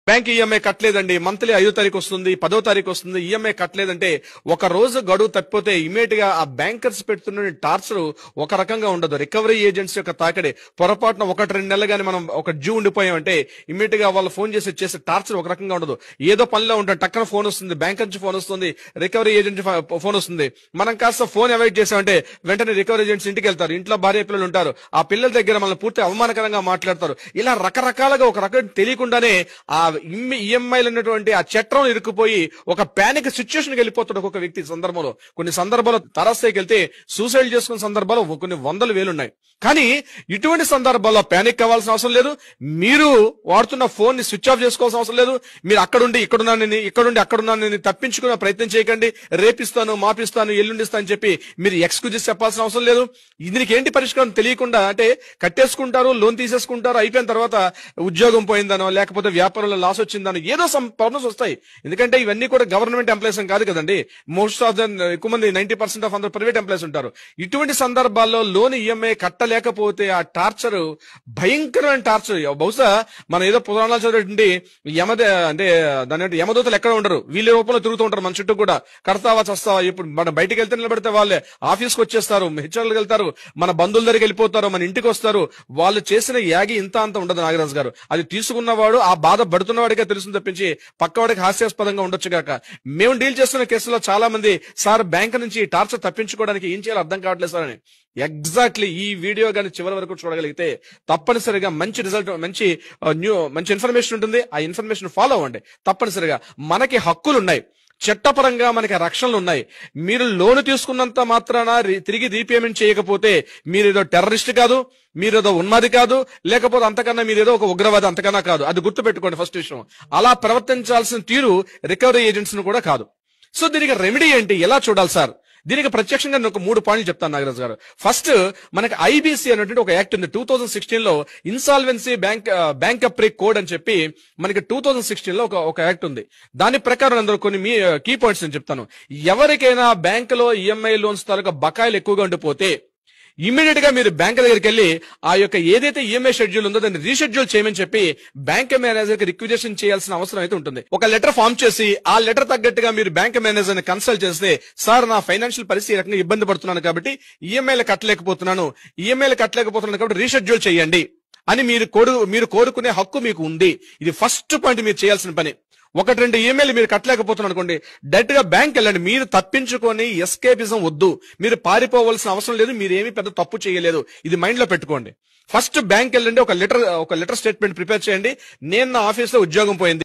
Bank EMI కట్టలేదండి, monthly 5వ తారీఖు వస్తుంది, 10వ తారీఖు వస్తుంది, ఈఎంఐ కట్టలేదంటే ఒక రోజు గడువు తప్పిపోతే ఇమీడియట్ గా ఆ బ్యాంకర్స్ పెడుతున్న టార్చర్ ఒక రకంగా ఉండదు. రికవరీ ఏజెంట్స్ యొక్క తాకడే పొరపాటున 1-2 నెలలు గానీ మనం ఒక డ్యూ ఉండిపోయామంటే ఇమీడియట్ గా వాళ్ళు ఫోన్ చేసే టార్చర్ ఒక రకంగా ఉండదు. ఏదో పనిలో ఉంటాం, టక్కన ఫోన్ వస్తుంది, బ్యాంక్ నుంచి ఫోన్ వస్తుంది, రికవరీ ఏజెంట్ ఫోన్ వస్తుంది. మనం కాస్త ఫోన్ అవాయిడ్ చేసామంటే వెంటనే రికవరీ ఏజెంట్స్ ఇంటికి వెళ్తారు, ఇంట్లో భార్య పిల్లలు ఉంటారు, ఆ పిల్లల దగ్గర మనల్ని పూర్తి అవమానకరంగా మాట్లాడతారు. ఇలా రకరకాలుగా ఒక రకం తెలియకుండానే ఆ ఈఎంఐలు ఉన్నటువంటి ఆ చట్రం ఇరుక్కుపోయి ఒక పానిక్ సిచ్యువేషన్కి వెళ్ళిపోతాడు ఒక్కొక్క వ్యక్తి సందర్భంలో. కొన్ని సందర్భాలు తరస్థాయికి వెళ్తే సూసైడ్ చేసుకున్న సందర్భాలు కొన్ని 100,000 ఉన్నాయి. కానీ ఇటువంటి సందర్భాల్లో పానిక్ అవ్వాల్సిన అవసరం లేదు. మీరు వాడుతున్న ఫోన్ ని స్విచ్ ఆఫ్ చేసుకోవాల్సిన అవసరం లేదు. మీరు అక్కడుండి అక్కడున్నానని తప్పించుకునే ప్రయత్నం చేయకండి. రేపిస్తాను, మాపిస్తాను, ఎల్లుండిస్తాను అని చెప్పి మీరు ఎక్స్క్యూజెస్ చెప్పాల్సిన అవసరం లేదు. దీనికి ఏంటి పరిష్కారం తెలియకుండా అంటే కట్టేసుకుంటారు, లోన్ తీసేసుకుంటారు, అయిపోయిన తర్వాత ఉద్యోగం పోయిందనో లేకపోతే వ్యాపారంలో లాస్ వచ్చిందనో ఏదో సమ్ ప్రాబ్లమ్స్ వస్తాయి. ఎందుకంటే ఇవన్నీ కూడా గవర్నమెంట్ ఎంప్లాయీస్ కాదు కదండి. మోస్ట్ ఆఫ్ ద ఎక్కువ మంది 90% ఆఫ్ అందరూ ప్రైవేట్ ఎంప్లాయీస్ ఉంటారు. ఇటువంటి సందర్భాల్లో లోన్ ఈఎంఐ కట్టలేకపోతే ఆ టార్చర్ భయంకరమైన టార్చర్. బహుశా మనం ఏదో పురాణాలు చదివేటువంటి అంటే దాని యమదూతలు ఎక్కడ ఉండరు, వీళ్ళ రూపంలో తిరుగుతూ ఉంటారు మన చుట్టూ కూడా. కడతావా చస్తావా, ఇప్పుడు మనం బయటికి వెళ్తే నిలబడితే వాళ్ళే ఆఫీస్కి వచ్చేస్తారు, హెచ్ఆర్లకు వెళ్తారు, మన బంధువుల దగ్గరికి వెళ్ళిపోతారు, మన ఇంటికి వస్తారు. వాళ్ళు చేసిన యాగి ఇంత అంత ఉండదు నాగరాజు గారు. అది తీసుకున్నవాడు ఆ బాధ పడుతున్నవాడిగా తెలుస్తుంది తప్పించి పక్కవాడికి హాస్యాస్పదంగా ఉండొచ్చు కాక. మేము డీల్ చేస్తున్న కేసులో చాలా మంది సార్ బ్యాంక్ నుంచి టార్చర్ తప్పించుకోవడానికి ఏం చేయాలో అర్థం కావట్లేదు సార్ అని. ఎగ్జాక్ట్లీ ఈ వీడియో గాని చివరి వరకు చూడగలిగితే తప్పనిసరిగా మంచి రిజల్ట్, మంచి ఇన్ఫర్మేషన్ ఉంటుంది. ఆ ఇన్ఫర్మేషన్ ఫాలో అవ్వండి. తప్పనిసరిగా మనకి హక్కులు ఉన్నాయి, చట్టపరంగా మనకి రక్షణలు ఉన్నాయి. మీరు లోను తీసుకున్నంత మాత్రాన తిరిగి రీపేమెంట్ చేయకపోతే మీరేదో టెర్రరిస్ట్ కాదు, మీరేదో ఉన్మాది కాదు, లేకపోతే అంతకన్నా మీరేదో ఒక ఉగ్రవాది అంతకన్నా కాదు. అది గుర్తుపెట్టుకోండి ఫస్ట్ విషయం. అలా ప్రవర్తించాల్సిన తీరు రికవరీ ఏజెంట్స్ ను కూడా కాదు. సో దీనికి రెమెడీ ఏంటి, ఎలా చూడాలి సార్? దీనికి ప్రత్యక్షంగా నేను ఒక 3 పాయింట్లు చెప్తాను నాగరాజు గారు. ఫస్ట్, మనకి ఐబీసీ అనేటువంటి ఒక యాక్ట్ ఉంది 2016 లో, ఇన్సాల్వెన్సీ బ్యాంకప్రీ కోడ్ అని చెప్పి మనకి 2016 లో ఒక యాక్ట్ ఉంది. దాని ప్రకారం అందులో కొన్ని కీ పాయింట్స్ నేను చెప్తాను. ఎవరికైనా బ్యాంకులో ఈఎంఐ లోన్స్ తాలూకా బకాయిలు ఎక్కువగా ఉండిపోతే ఇమీడియట్ గా మీరు బ్యాంక్ దగ్గరికి వెళ్లి ఆ యొక్క ఏదైతే ఈఎంఐ షెడ్యూల్ ఉందో దాన్ని రీషెడ్యూల్ చేయమని చెప్పి బ్యాంక్ మేనేజర్ కి రిక్వెజిషన్ చేయాల్సిన అవసరం అయితే ఉంటుంది. ఒక లెటర్ ఫామ్ చేసి ఆ లెటర్ తగ్గట్టుగా మీరు బ్యాంక్ మేనేజర్ ని కన్సల్ట్ చేస్తే, సార్ నా ఫైనాన్షియల్ పరిస్థితి రకంగా ఇబ్బంది పడుతున్నాను కాబట్టి ఈఎంఐలు కట్టలేకపోతున్నాను కాబట్టి రీషెడ్యూల్ చేయండి అని మీరు కోరుకునే హక్కు మీకు ఉంది. ఇది ఫస్ట్ పాయింట్ మీరు చేయాల్సిన పని. 1-2 ఈమెయిల్ మీరు కట్టలేకపోతున్నారు అనుకోండి, డైరెక్ట్ గా బ్యాంక్ వెళ్ళండి. మీరు తప్పించుకొని ఎస్కేపిజం వద్దు, మీరు పారిపోవాల్సిన అవసరం లేదు, మీరేమీ పెద్ద తప్పు చేయలేదు. ఇది మైండ్ లో పెట్టుకోండి. ఫస్ట్ బ్యాంక్ వెళ్ళండి, ఒక లెటర్ స్టేట్మెంట్ ప్రిపేర్ చేయండి. నేను నా ఆఫీస్ లో ఉద్యోగం పోయింది,